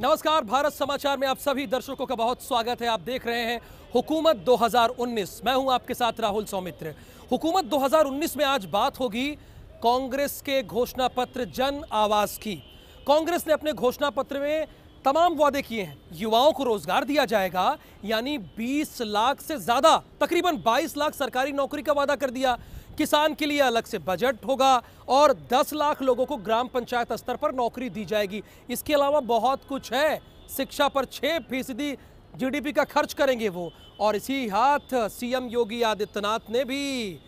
नमस्कार, भारत समाचार में आप सभी दर्शकों का बहुत स्वागत है। आप देख रहे हैं हुकूमत 2019। मैं हूं आपके साथ राहुल सौमित्र। हुकूमत 2019 में आज बात होगी कांग्रेस के घोषणा पत्र जन आवाज की। कांग्रेस ने अपने घोषणा पत्र में तमाम वादे किए हैं। युवाओं को रोजगार दिया जाएगा, यानी 20 लाख से ज्यादा, तकरीबन 22 लाख सरकारी नौकरी का वादा कर दिया। किसान के लिए अलग से बजट होगा और 10 लाख लोगों को ग्राम पंचायत स्तर पर नौकरी दी जाएगी। इसके अलावा बहुत कुछ है। शिक्षा पर 6% जीडीपी का खर्च करेंगे वो। और इसी हाथ सीएम योगी आदित्यनाथ ने भी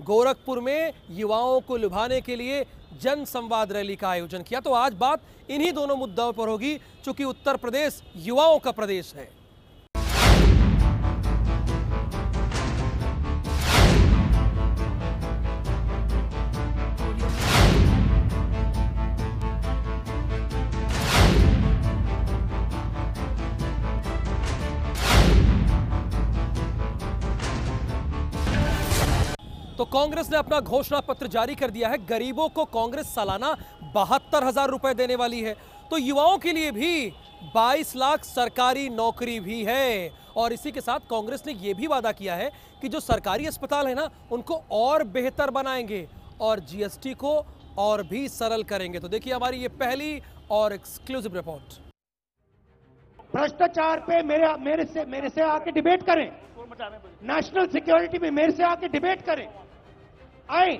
गोरखपुर में युवाओं को लुभाने के लिए जन संवाद रैली का आयोजन किया। तो आज बात इन्हीं दोनों मुद्दों पर होगी, चूंकि उत्तर प्रदेश युवाओं का प्रदेश है। तो कांग्रेस ने अपना घोषणा पत्र जारी कर दिया है। गरीबों को कांग्रेस सालाना 72,000 रुपए देने वाली है। तो युवाओं के लिए भी 22 लाख सरकारी नौकरी भी है। और इसी के साथ कांग्रेस ने यह भी वादा किया है कि जो सरकारी अस्पताल है ना, उनको और बेहतर बनाएंगे और जीएसटी को और भी सरल करेंगे। तो देखिए हमारी ये पहली और एक्सक्लूसिव रिपोर्ट। भ्रष्टाचार पे मेरे से आके डिबेट करें, नेशनल सिक्योरिटी पे मेरे से आके डिबेट करें। आए,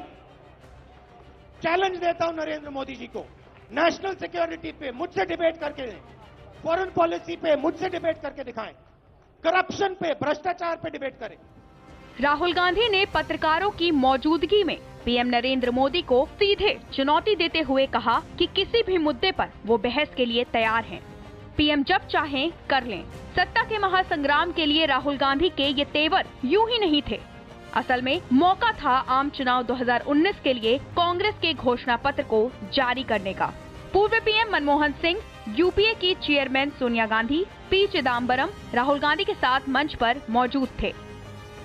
चैलेंज देता हूं नरेंद्र मोदी जी को, नेशनल सिक्योरिटी पे मुझसे डिबेट करके दें, फॉरेन पॉलिसी पे मुझसे डिबेट करके दिखाएं, करप्शन पे, भ्रष्टाचार पे डिबेट करें। राहुल गांधी ने पत्रकारों की मौजूदगी में पीएम नरेंद्र मोदी को सीधे चुनौती देते हुए कहा कि किसी भी मुद्दे पर वो बहस के लिए तैयार हैं। पीएम जब चाहें कर लें। सत्ता के महासंग्राम के लिए राहुल गांधी के ये तेवर यूं ही नहीं थे। असल में मौका था आम चुनाव 2019 के लिए कांग्रेस के घोषणा पत्र को जारी करने का। पूर्व पीएम मनमोहन सिंह, यूपीए की चेयरमैन सोनिया गांधी, पी चिदम्बरम राहुल गांधी के साथ मंच पर मौजूद थे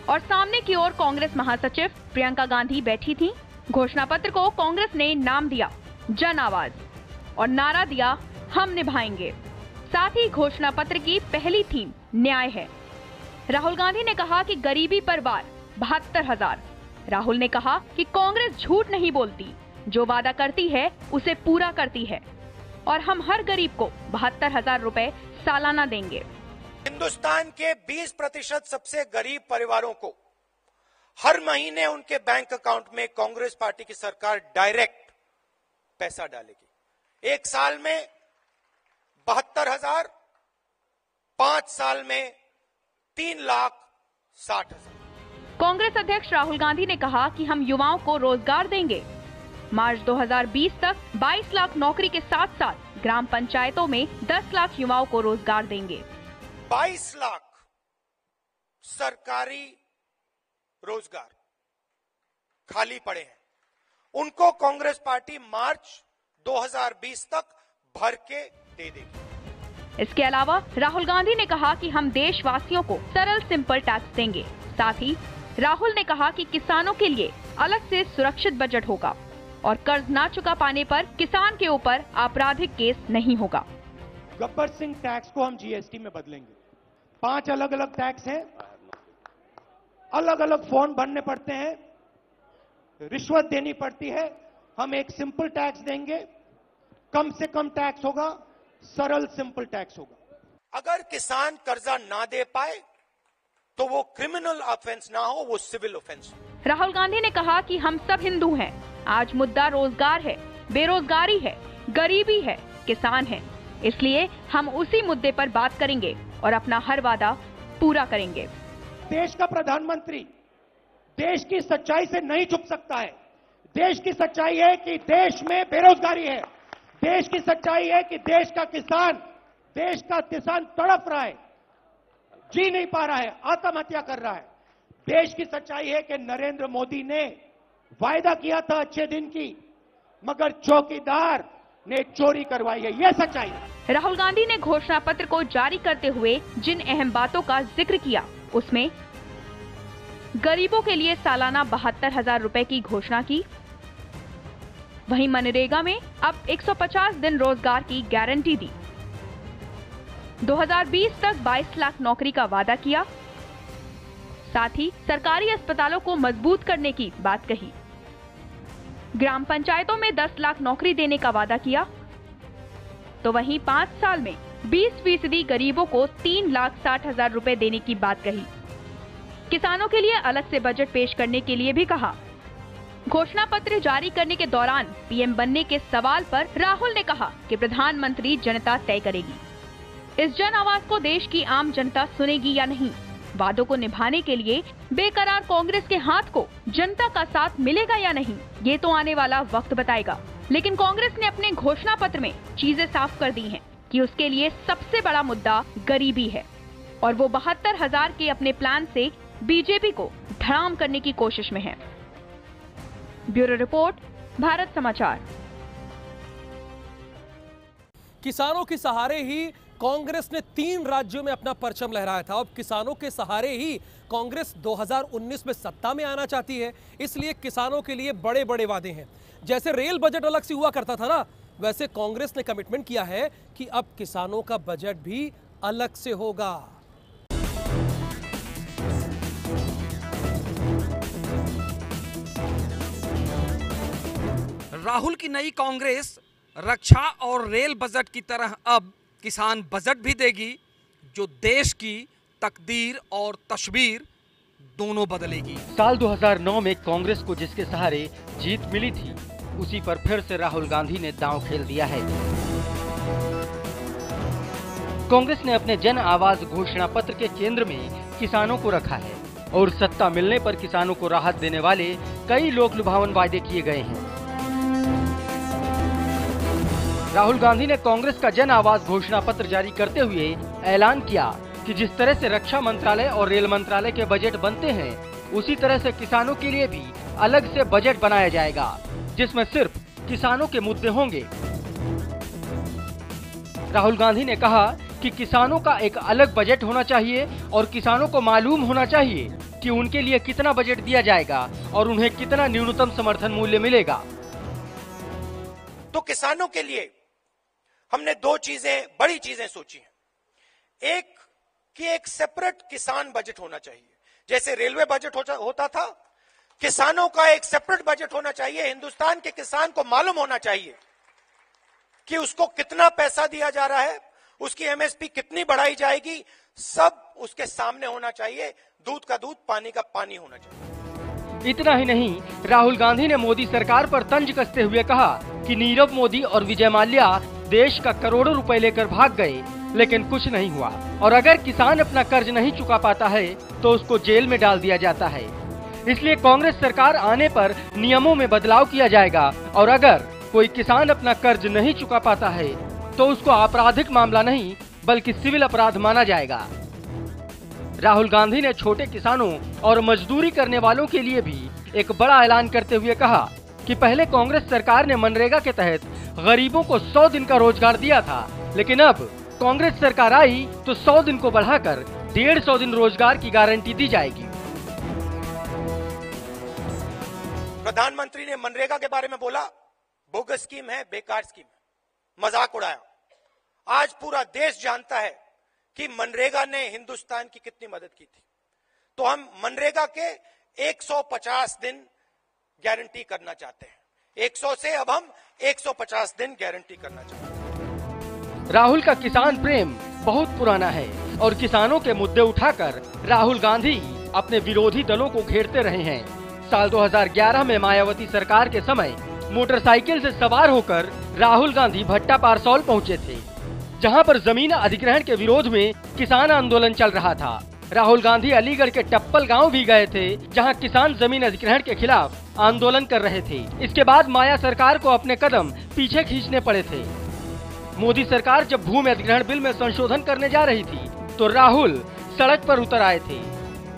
और सामने की ओर कांग्रेस महासचिव प्रियंका गांधी बैठी थीं। घोषणा पत्र को कांग्रेस ने नाम दिया जन आवाज और नारा दिया हम निभाएंगे। साथ ही घोषणा पत्र की पहली थीम न्याय है। राहुल गांधी ने कहा कि गरीबी पर वार 72,000। राहुल ने कहा कि कांग्रेस झूठ नहीं बोलती, जो वादा करती है उसे पूरा करती है और हम हर गरीब को 72,000 रुपए सालाना देंगे। हिंदुस्तान के 20% सबसे गरीब परिवारों को हर महीने उनके बैंक अकाउंट में कांग्रेस पार्टी की सरकार डायरेक्ट पैसा डालेगी। एक साल में 72,000, 5 साल में 3,60,000। कांग्रेस अध्यक्ष राहुल गांधी ने कहा कि हम युवाओं को रोजगार देंगे। मार्च 2020 तक 22 लाख नौकरी के साथ साथ ग्राम पंचायतों में 10 लाख युवाओं को रोजगार देंगे। 22 लाख सरकारी रोजगार खाली पड़े हैं, उनको कांग्रेस पार्टी मार्च 2020 तक भर के दे देगी। इसके अलावा राहुल गांधी ने कहा कि हम देशवासियों को सरल सिंपल टैक्स देंगे। साथ ही राहुल ने कहा कि किसानों के लिए अलग से सुरक्षित बजट होगा और कर्ज ना चुका पाने पर किसान के ऊपर आपराधिक केस नहीं होगा। गब्बर सिंह टैक्स को हम जीएसटी में बदलेंगे। 5 अलग अलग टैक्स हैं, अलग अलग फॉर्म भरने पड़ते हैं, रिश्वत देनी पड़ती है। हम एक सिंपल टैक्स देंगे, कम से कम टैक्स होगा, सरल सिंपल टैक्स होगा। अगर किसान कर्जा ना दे पाए तो वो क्रिमिनल ऑफेंस ना हो, वो सिविल ऑफेंस हो। राहुल गांधी ने कहा कि हम सब हिंदू हैं। आज मुद्दा रोजगार है, बेरोजगारी है, गरीबी है, किसान है। इसलिए हम उसी मुद्दे पर बात करेंगे और अपना हर वादा पूरा करेंगे। देश का प्रधानमंत्री देश की सच्चाई से नहीं छुप सकता है। देश की सच्चाई है कि देश में बेरोजगारी है। देश की सच्चाई है कि देश का किसान तड़प रहा है, जी नहीं पा रहा है, आत्महत्या कर रहा है। देश की सच्चाई है कि नरेंद्र मोदी ने वायदा किया था अच्छे दिन की, मगर चौकीदार ने चोरी करवाई है। यह सच्चाई है। राहुल गांधी ने घोषणा पत्र को जारी करते हुए जिन अहम बातों का जिक्र किया, उसमें गरीबों के लिए सालाना 72,000 रुपए की घोषणा की। वहीं मनरेगा में अब 150 दिन रोजगार की गारंटी दी। 2020 तक 22 लाख नौकरी का वादा किया। साथ ही सरकारी अस्पतालों को मजबूत करने की बात कही। ग्राम पंचायतों में 10 लाख नौकरी देने का वादा किया। तो वहीं 5 साल में 20% गरीबों को 3,60,000 रुपए देने की बात कही। किसानों के लिए अलग से बजट पेश करने के लिए भी कहा। घोषणा पत्र जारी करने के दौरान पीएम बनने के सवाल पर राहुल ने कहा कि प्रधानमंत्री जनता तय करेगी। इस जन आवाज को देश की आम जनता सुनेगी या नहीं, वादों को निभाने के लिए बेकरार कांग्रेस के हाथ को जनता का साथ मिलेगा या नहीं, ये तो आने वाला वक्त बताएगा। लेकिन कांग्रेस ने अपने घोषणा पत्र में चीजें साफ कर दी हैं कि उसके लिए सबसे बड़ा मुद्दा गरीबी है और वो 72,000 के अपने प्लान से बीजेपी को धड़ाम करने की कोशिश में है। ब्यूरो रिपोर्ट, भारत समाचार। किसानों के सहारे ही कांग्रेस ने 3 राज्यों में अपना परचम लहराया था। अब किसानों के सहारे ही कांग्रेस 2019 में सत्ता में आना चाहती है। इसलिए किसानों के लिए बड़े बड़े वादे हैं। जैसे रेल बजट अलग से हुआ करता था ना, वैसे कांग्रेस ने कमिटमेंट किया है कि अब किसानों का बजट भी अलग से होगा। राहुल की नई कांग्रेस रक्षा और रेल बजट की तरह अब किसान बजट भी देगी, जो देश की तकदीर और तस्वीर दोनों बदलेगी। साल 2009 में कांग्रेस को जिसके सहारे जीत मिली थी, उसी पर फिर से राहुल गांधी ने दांव खेल दिया है। कांग्रेस ने अपने जन आवाज घोषणा पत्र के केंद्र में किसानों को रखा है और सत्ता मिलने पर किसानों को राहत देने वाले कई लोक लुभावन वादे किए गए हैं। राहुल गांधी ने कांग्रेस का जन आवाज घोषणा पत्र जारी करते हुए ऐलान किया कि जिस तरह से रक्षा मंत्रालय और रेल मंत्रालय के बजट बनते हैं, उसी तरह से किसानों के लिए भी अलग से बजट बनाया जाएगा, जिसमें सिर्फ किसानों के मुद्दे होंगे। राहुल गांधी ने कहा कि किसानों का एक अलग बजट होना चाहिए और किसानों को मालूम होना चाहिए कि उनके लिए कितना बजट दिया जाएगा और उन्हें कितना न्यूनतम समर्थन मूल्य मिलेगा। तो किसानों के लिए हमने 2 चीजें, बड़ी चीजें सोची हैं। एक कि एक सेपरेट किसान बजट होना चाहिए, जैसे रेलवे बजट होता था। किसानों का एक सेपरेट बजट होना चाहिए। हिंदुस्तान के किसान को मालूम होना चाहिए कि उसको कितना पैसा दिया जा रहा है, उसकी एमएसपी कितनी बढ़ाई जाएगी, सब उसके सामने होना चाहिए। दूध का दूध, पानी का पानी होना चाहिए। इतना ही नहीं, राहुल गांधी ने मोदी सरकार पर तंज कसते हुए कहा कि नीरव मोदी और विजय माल्या देश का करोड़ों रुपए लेकर भाग गए, लेकिन कुछ नहीं हुआ। और अगर किसान अपना कर्ज नहीं चुका पाता है तो उसको जेल में डाल दिया जाता है। इसलिए कांग्रेस सरकार आने पर नियमों में बदलाव किया जाएगा और अगर कोई किसान अपना कर्ज नहीं चुका पाता है तो उसको आपराधिक मामला नहीं बल्कि सिविल अपराध माना जाएगा। राहुल गांधी ने छोटे किसानों और मजदूरी करने वालों के लिए भी एक बड़ा ऐलान करते हुए कहा कि पहले कांग्रेस सरकार ने मनरेगा के तहत गरीबों को 100 दिन का रोजगार दिया था, लेकिन अब कांग्रेस सरकार आई तो 100 दिन को बढ़ाकर 150 दिन रोजगार की गारंटी दी जाएगी। प्रधानमंत्री ने मनरेगा के बारे में बोला, बोगस स्कीम है, बेकार स्कीम है, मजाक उड़ाया। आज पूरा देश जानता है कि मनरेगा ने हिंदुस्तान की कितनी मदद की थी। तो हम मनरेगा के 150 दिन गारंटी करना चाहते हैं। 100 से अब हम 150 दिन गारंटी करना चाहते हैं। राहुल का किसान प्रेम बहुत पुराना है और किसानों के मुद्दे उठाकर राहुल गांधी अपने विरोधी दलों को घेरते रहे हैं। साल 2011 में मायावती सरकार के समय मोटरसाइकिल से सवार होकर राहुल गांधी भट्टा पारसौल पहुंचे थे, जहां पर जमीन अधिग्रहण के विरोध में किसान आंदोलन चल रहा था। राहुल गांधी अलीगढ़ के टप्पल गांव भी गए थे, जहां किसान जमीन अधिग्रहण के खिलाफ आंदोलन कर रहे थे। इसके बाद माया सरकार को अपने कदम पीछे खींचने पड़े थे। मोदी सरकार जब भूमि अधिग्रहण बिल में संशोधन करने जा रही थी तो राहुल सड़क पर उतर आए थे।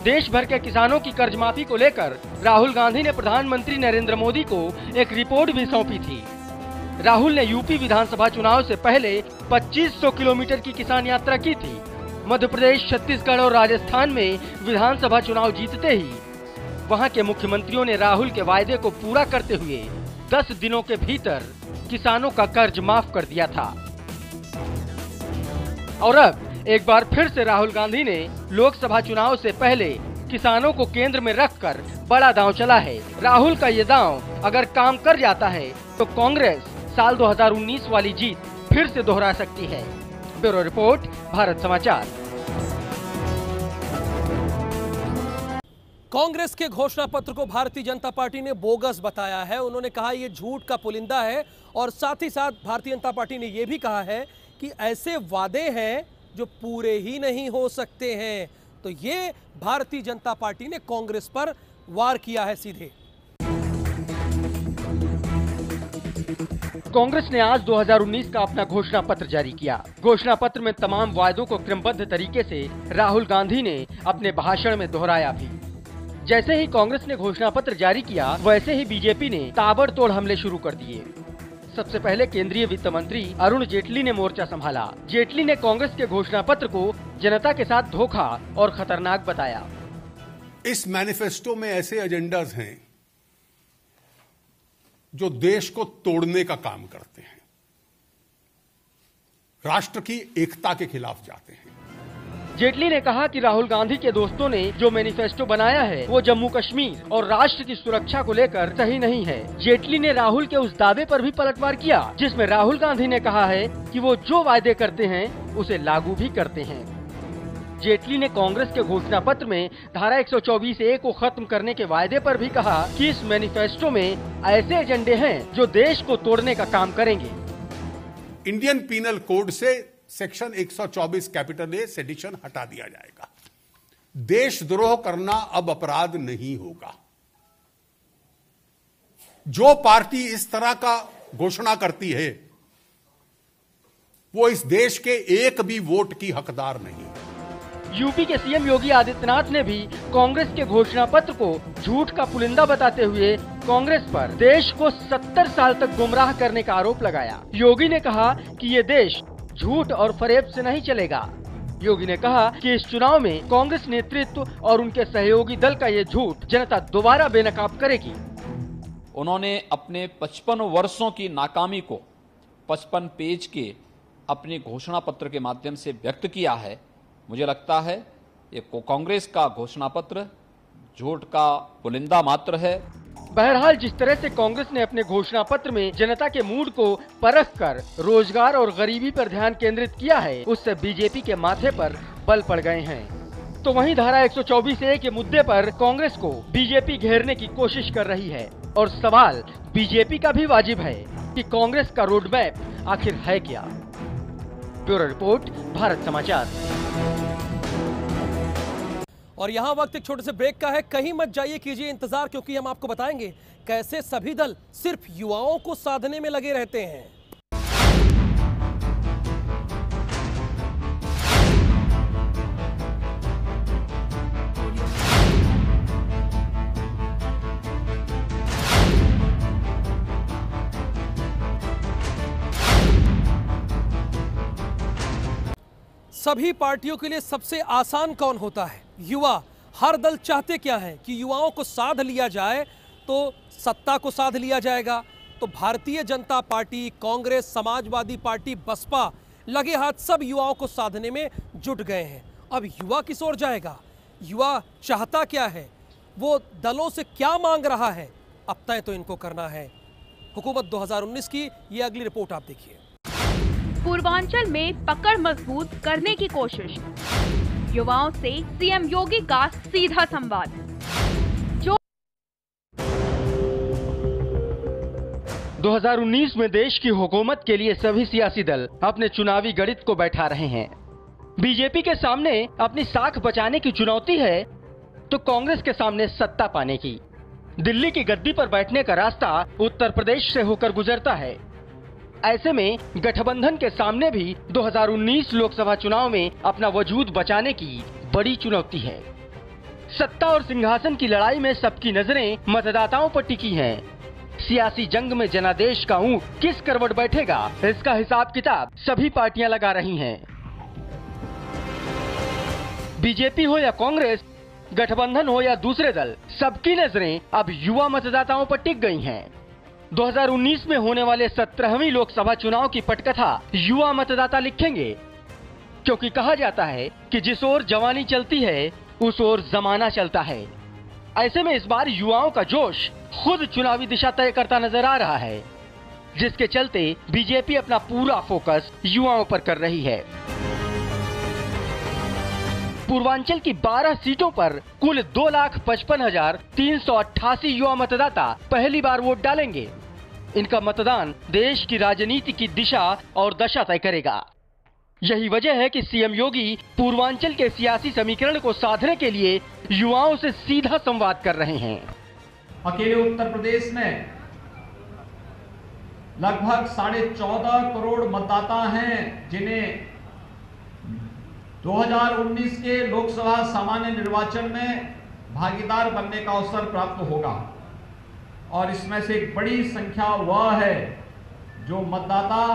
देश भर के किसानों की कर्ज माफी को लेकर राहुल गांधी ने प्रधानमंत्री नरेंद्र मोदी को एक रिपोर्ट भी सौंपी थी। राहुल ने यूपी विधानसभा चुनाव से पहले 2500 किलोमीटर की किसान यात्रा की थी। मध्य प्रदेश, छत्तीसगढ़ और राजस्थान में विधानसभा चुनाव जीतते ही वहां के मुख्यमंत्रियों ने राहुल के वायदे को पूरा करते हुए 10 दिनों के भीतर किसानों का कर्ज माफ कर दिया था। और अब एक बार फिर से राहुल गांधी ने लोकसभा चुनाव से पहले किसानों को केंद्र में रखकर बड़ा दांव चला है। राहुल का ये दांव अगर काम कर जाता है तो कांग्रेस साल 2019 वाली जीत फिर से दोहरा सकती है। ब्यूरो रिपोर्ट, भारत समाचार। कांग्रेस के घोषणा पत्र को भारतीय जनता पार्टी ने बोगस बताया है। उन्होंने कहा ये झूठ का पुलिंदा है और साथ ही साथ भारतीय जनता पार्टी ने यह भी कहा है कि ऐसे वादे हैं जो पूरे ही नहीं हो सकते हैं। तो ये भारतीय जनता पार्टी ने कांग्रेस पर वार किया है सीधे। कांग्रेस ने आज 2019 का अपना घोषणा पत्र जारी किया। घोषणा पत्र में तमाम वायदों को क्रमबद्ध तरीके से राहुल गांधी ने अपने भाषण में दोहराया भी। जैसे ही कांग्रेस ने घोषणा पत्र जारी किया, वैसे ही बीजेपी ने ताबड़तोड़ हमले शुरू कर दिए। सबसे पहले केंद्रीय वित्त मंत्री अरुण जेटली ने मोर्चा संभाला। जेटली ने कांग्रेस के घोषणा पत्र को जनता के साथ धोखा और खतरनाक बताया। इस मैनिफेस्टो में ऐसे एजेंडाज हैं जो देश को तोड़ने का काम करते हैं, राष्ट्र की एकता के खिलाफ जाते हैं। जेटली ने कहा कि राहुल गांधी के दोस्तों ने जो मैनिफेस्टो बनाया है वो जम्मू कश्मीर और राष्ट्र की सुरक्षा को लेकर सही नहीं है। जेटली ने राहुल के उस दावे पर भी पलटवार किया जिसमें राहुल गांधी ने कहा है कि वो जो वायदे करते हैं उसे लागू भी करते हैं। जेटली ने कांग्रेस के घोषणा पत्र में धारा 124A को खत्म करने के वायदे पर भी कहा कि इस मैनिफेस्टो में ऐसे एजेंडे हैं जो देश को तोड़ने का काम करेंगे। इंडियन पीनल कोड से सेक्शन 124 कैपिटल ए सेडिशन हटा दिया जाएगा। देशद्रोह करना अब अपराध नहीं होगा। जो पार्टी इस तरह का घोषणा करती है वो इस देश के एक भी वोट की हकदार नहीं। यूपी के सीएम योगी आदित्यनाथ ने भी कांग्रेस के घोषणा पत्र को झूठ का पुलिंदा बताते हुए कांग्रेस पर देश को 70 साल तक गुमराह करने का आरोप लगाया। योगी ने कहा कि ये देश झूठ और फरेब से नहीं चलेगा। योगी ने कहा कि इस चुनाव में कांग्रेस नेतृत्व और उनके सहयोगी दल का ये झूठ जनता दोबारा बेनकाब करेगी। उन्होंने अपने 55 वर्षों की नाकामी को 55 पेज के अपने घोषणा पत्र के माध्यम से व्यक्त किया है। मुझे लगता है ये कांग्रेस का घोषणा पत्र झूठ का पुलिंदा मात्र है। बहरहाल जिस तरह से कांग्रेस ने अपने घोषणा पत्र में जनता के मूड को परख कर रोजगार और गरीबी पर ध्यान केंद्रित किया है, उससे बीजेपी के माथे पर बल पड़ गए हैं। तो वहीं धारा 124A के मुद्दे पर कांग्रेस को बीजेपी घेरने की कोशिश कर रही है और सवाल बीजेपी का भी वाजिब है कि कांग्रेस का रोड मैप आखिर है क्या। ब्यूरो रिपोर्ट, भारत समाचार। और यहाँ वक्त एक छोटे से ब्रेक का है। कहीं मत जाइए, कीजिए इंतजार, क्योंकि हम आपको बताएंगे कैसे सभी दल सिर्फ युवाओं को साधने में लगे रहते हैं। सभी पार्टियों के लिए सबसे आसान कौन होता है? युवा। हर दल चाहते क्या है कि युवाओं को साध लिया जाए तो सत्ता को साध लिया जाएगा। तो भारतीय जनता पार्टी, कांग्रेस, समाजवादी पार्टी, बसपा लगे हाथ सब युवाओं को साधने में जुट गए हैं। अब युवा किस ओर जाएगा? युवा चाहता क्या है? वो दलों से क्या मांग रहा है? अब तय तो इनको करना है। हुकूमत 2019 की ये अगली रिपोर्ट आप देखिए। पूर्वांचल में पकड़ मजबूत करने की कोशिश। युवाओं से सीएम योगी का सीधा संवाद। 2019 में देश की हुकूमत के लिए सभी सियासी दल अपने चुनावी गणित को बैठा रहे हैं। बीजेपी के सामने अपनी साख बचाने की चुनौती है तो कांग्रेस के सामने सत्ता पाने की। दिल्ली की गद्दी पर बैठने का रास्ता उत्तर प्रदेश से होकर गुजरता है। ऐसे में गठबंधन के सामने भी 2019 लोकसभा चुनाव में अपना वजूद बचाने की बड़ी चुनौती है। सत्ता और सिंहासन की लड़ाई में सबकी नजरें मतदाताओं पर टिकी हैं। सियासी जंग में जनादेश का ऊंट किस करवट बैठेगा, इसका हिसाब किताब सभी पार्टियां लगा रही हैं। बीजेपी हो या कांग्रेस, गठबंधन हो या दूसरे दल, सबकी नजरें अब युवा मतदाताओं पर टिक गई हैं। 2019 में होने वाले 17वीं लोकसभा चुनाव की पटकथा युवा मतदाता लिखेंगे। क्योंकि कहा जाता है कि जिस ओर जवानी चलती है उस ओर जमाना चलता है। ऐसे में इस बार युवाओं का जोश खुद चुनावी दिशा तय करता नजर आ रहा है, जिसके चलते बीजेपी अपना पूरा फोकस युवाओं पर कर रही है। पूर्वांचल की 12 सीटों पर कुल 2,55,388 युवा मतदाता पहली बार वोट डालेंगे। इनका मतदान देश की राजनीति की दिशा और दशा तय करेगा। यही वजह है कि सीएम योगी पूर्वांचल के सियासी समीकरण को साधने के लिए युवाओं से सीधा संवाद कर रहे हैं। अकेले उत्तर प्रदेश में लगभग 14.5 करोड़ मतदाता हैं जिन्हें 2019 के लोकसभा सामान्य निर्वाचन में भागीदार बनने का अवसर प्राप्त होगा और इसमें से एक बड़ी संख्या वह है जो मतदाता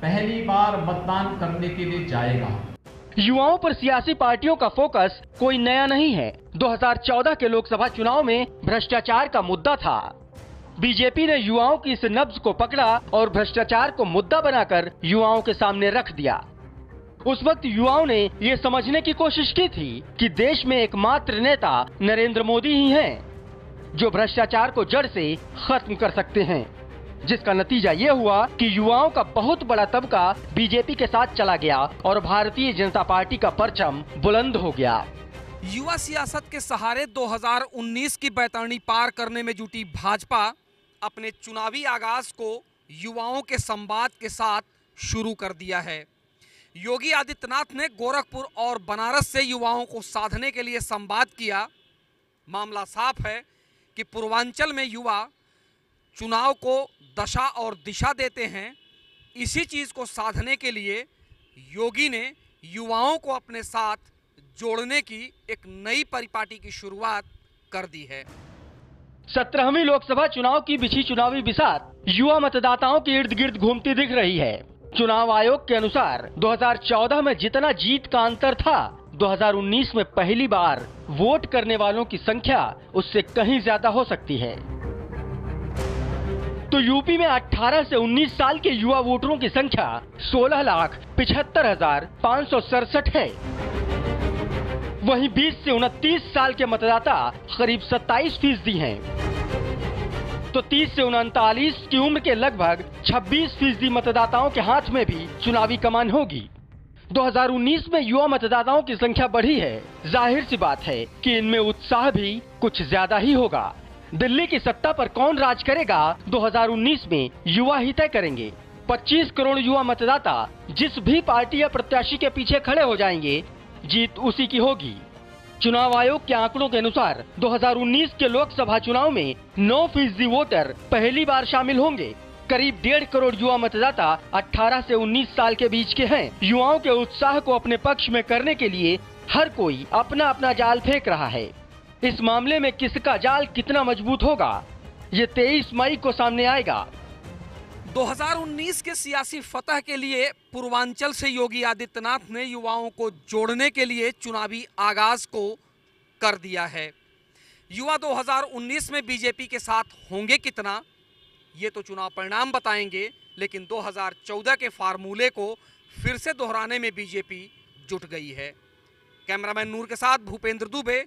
पहली बार मतदान करने के लिए जाएगा। युवाओं पर सियासी पार्टियों का फोकस कोई नया नहीं है। 2014 के लोकसभा चुनाव में भ्रष्टाचार का मुद्दा था। बीजेपी ने युवाओं की इस नब्ज को पकड़ा और भ्रष्टाचार को मुद्दा बनाकर युवाओं के सामने रख दिया। उस वक्त युवाओं ने ये समझने की कोशिश की थी कि देश में एकमात्र नेता नरेंद्र मोदी ही हैं जो भ्रष्टाचार को जड़ से खत्म कर सकते हैं, जिसका नतीजा ये हुआ कि युवाओं का बहुत बड़ा तबका बीजेपी के साथ चला गया और भारतीय जनता पार्टी का परचम बुलंद हो गया। युवा सियासत के सहारे 2019 की बैतरणी पार करने में जुटी भाजपा अपने चुनावी आगाज को युवाओं के संवाद के साथ शुरू कर दिया है। योगी आदित्यनाथ ने गोरखपुर और बनारस से युवाओं को साधने के लिए संवाद किया। मामला साफ है कि पूर्वांचल में युवा चुनाव को दशा और दिशा देते हैं। इसी चीज को साधने के लिए योगी ने युवाओं को अपने साथ जोड़ने की एक नई परिपाटी की शुरुआत कर दी है। 17वीं लोकसभा चुनाव की बिछी चुनावी बिसात युवा मतदाताओं के इर्द गिर्द घूमती दिख रही है। चुनाव आयोग के अनुसार 2014 में जितना जीत का अंतर था, 2019 में पहली बार वोट करने वालों की संख्या उससे कहीं ज्यादा हो सकती है। तो यूपी में 18 से 19 साल के युवा वोटरों की संख्या 16,75,567 है। वहीं 20 से 29 साल के मतदाता करीब 27% हैं। तो 30 से 39 की उम्र के लगभग 26% मतदाताओं के हाथ में भी चुनावी कमान होगी। 2019 में युवा मतदाताओं की संख्या बढ़ी है। जाहिर सी बात है कि इनमें उत्साह भी कुछ ज्यादा ही होगा। दिल्ली की सत्ता पर कौन राज करेगा 2019 में युवा ही तय करेंगे। 25 करोड़ युवा मतदाता जिस भी पार्टी या प्रत्याशी के पीछे खड़े हो जाएंगे, जीत उसी की होगी। चुनाव आयोग के आंकड़ों के अनुसार 2019 के लोकसभा चुनाव में 9% वोटर पहली बार शामिल होंगे। करीब 1.5 करोड़ युवा मतदाता 18 से 19 साल के बीच के हैं। युवाओं के उत्साह को अपने पक्ष में करने के लिए हर कोई अपना अपना जाल फेंक रहा है। इस मामले में किसका जाल कितना मजबूत होगा, ये 23 मई को सामने आएगा। 2019 के सियासी फतह के लिए पूर्वांचल से योगी आदित्यनाथ ने युवाओं को जोड़ने के लिए चुनावी आगाज को कर दिया है। युवा 2019 में बीजेपी के साथ होंगे कितना, ये तो चुनाव परिणाम बताएंगे, लेकिन 2014 के फार्मूले को फिर से दोहराने में बीजेपी जुट गई है। कैमरामैन नूर के साथ भूपेंद्र दुबे,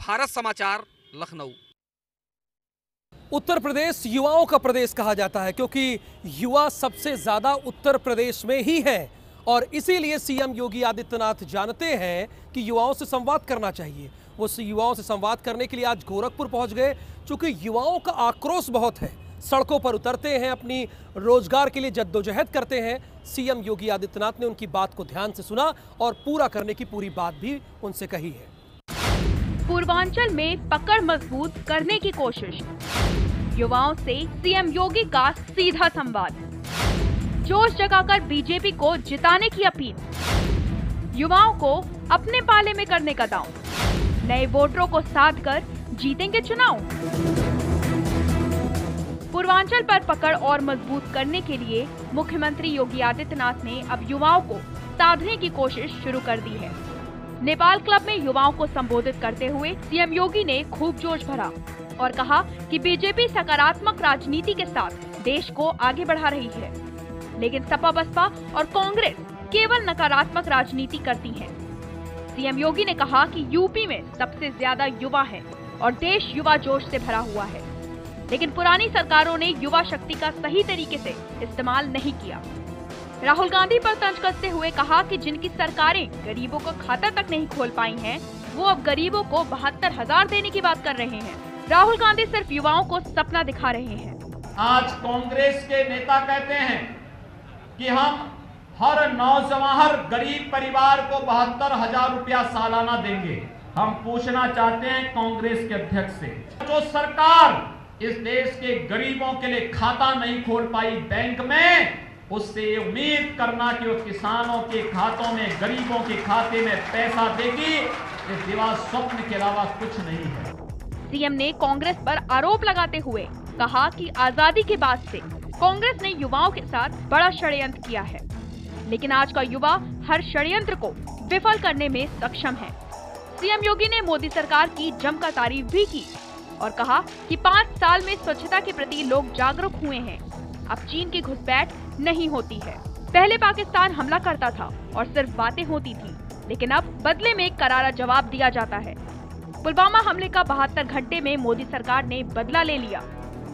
भारत समाचार, लखनऊ। उत्तर प्रदेश युवाओं का प्रदेश कहा जाता है क्योंकि युवा सबसे ज्यादा उत्तर प्रदेश में ही है और इसीलिए सीएम योगी आदित्यनाथ जानते हैं कि युवाओं से संवाद करना चाहिए। वो युवाओं से संवाद करने के लिए आज गोरखपुर पहुंच गए। चूंकि युवाओं का आक्रोश बहुत है, सड़कों पर उतरते हैं, अपनी रोजगार के लिए जद्दोजहद करते हैं। सीएम योगी आदित्यनाथ ने उनकी बात को ध्यान से सुना और पूरा करने की पूरी बात भी उनसे कही है। पूर्वांचल में पकड़ मजबूत करने की कोशिश, युवाओं से सीएम योगी का सीधा संवाद, जोश जगाकर बीजेपी को जिताने की अपील, युवाओं को अपने पाले में करने का दांव, नए वोटरों को साध कर जीतेंगे चुनाव। पूर्वांचल पर पकड़ और मजबूत करने के लिए मुख्यमंत्री योगी आदित्यनाथ ने अब युवाओं को साधने की कोशिश शुरू कर दी है। नेपाल क्लब में युवाओं को संबोधित करते हुए सीएम योगी ने खूब जोश भरा और कहा कि बीजेपी सकारात्मक राजनीति के साथ देश को आगे बढ़ा रही है, लेकिन सपा बसपा और कांग्रेस केवल नकारात्मक राजनीति करती हैं। सीएम योगी ने कहा कि यूपी में सबसे ज्यादा युवा हैं और देश युवा जोश से भरा हुआ है, लेकिन पुरानी सरकारों ने युवा शक्ति का सही तरीके से इस्तेमाल नहीं किया। राहुल गांधी पर तंज कसते हुए कहा कि जिनकी सरकारें गरीबों को खाता तक नहीं खोल पाई हैं, वो अब गरीबों को 72,000 देने की बात कर रहे हैं। राहुल गांधी सिर्फ युवाओं को सपना दिखा रहे हैं। आज कांग्रेस के नेता कहते हैं कि हम हर नौजवान, हर गरीब परिवार को 72,000 रुपया सालाना देंगे। हम पूछना चाहते हैं कांग्रेस के अध्यक्ष से, जो सरकार इस देश के गरीबों के लिए खाता नहीं खोल पाई बैंक में, उससे ये उम्मीद करना कि वो किसानों के खातों में, गरीबों के खाते में पैसा देगी, ये दिवा स्वप्न के अलावा कुछ नहीं है। सीएम ने कांग्रेस पर आरोप लगाते हुए कहा कि आजादी के बाद से कांग्रेस ने युवाओं के साथ बड़ा षड्यंत्र किया है, लेकिन आज का युवा हर षड्यंत्र को विफल करने में सक्षम है। सीएम योगी ने मोदी सरकार की जमकर तारीफ भी की और कहा कि 5 साल में स्वच्छता के प्रति लोग जागरूक हुए हैं। अब चीन की घुसपैठ नहीं होती है। पहले पाकिस्तान हमला करता था और सिर्फ बातें होती थी, लेकिन अब बदले में करारा जवाब दिया जाता है। पुलवामा हमले का 72 घंटे में मोदी सरकार ने बदला ले लिया।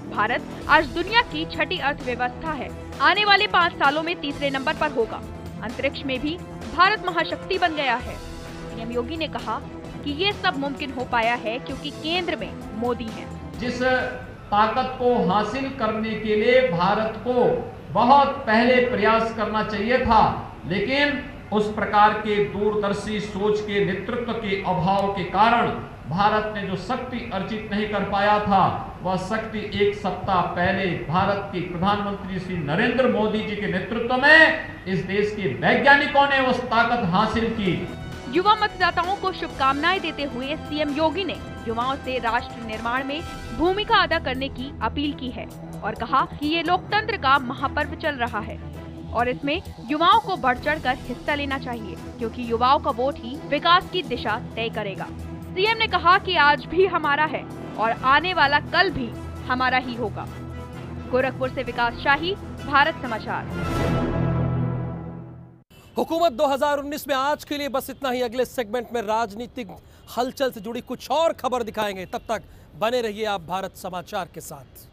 भारत आज दुनिया की 6ठी अर्थव्यवस्था है। आने वाले 5 सालों में 3रे नंबर पर होगा। अंतरिक्ष में भी भारत महाशक्ति बन गया है। सीएम योगी ने कहा कि ये सब मुमकिन हो पाया है क्योंकि केंद्र में मोदी है। जिस ताकत को हासिल करने के लिए भारत को बहुत पहले प्रयास करना चाहिए था, लेकिन उस प्रकार के दूरदर्शी सोच के, नेतृत्व के अभाव के कारण भारत ने जो शक्ति अर्जित नहीं कर पाया था, वह शक्ति 1 सप्ताह पहले भारत के प्रधानमंत्री श्री नरेंद्र मोदी जी के नेतृत्व में इस देश के वैज्ञानिकों ने उस ताकत हासिल की। युवा मतदाताओं को शुभकामनाएं देते हुए सीएम योगी ने युवाओं से राष्ट्र निर्माण में भूमिका अदा करने की अपील की है और कहा कि ये लोकतंत्र का महापर्व चल रहा है और इसमें युवाओं को बढ़ चढ़कर हिस्सा लेना चाहिए, क्योंकि युवाओं का वोट ही विकास की दिशा तय करेगा। सीएम ने कहा कि आज भी हमारा है और आने वाला कल भी हमारा ही होगा। गोरखपुर से विकास शाही, भारत समाचार। हुकूमत 2019 में आज के लिए बस इतना ही। अगले सेगमेंट में राजनीतिक हलचल से जुड़ी कुछ और खबर दिखाएंगे। तब तक बने रहिए आप भारत समाचार के साथ।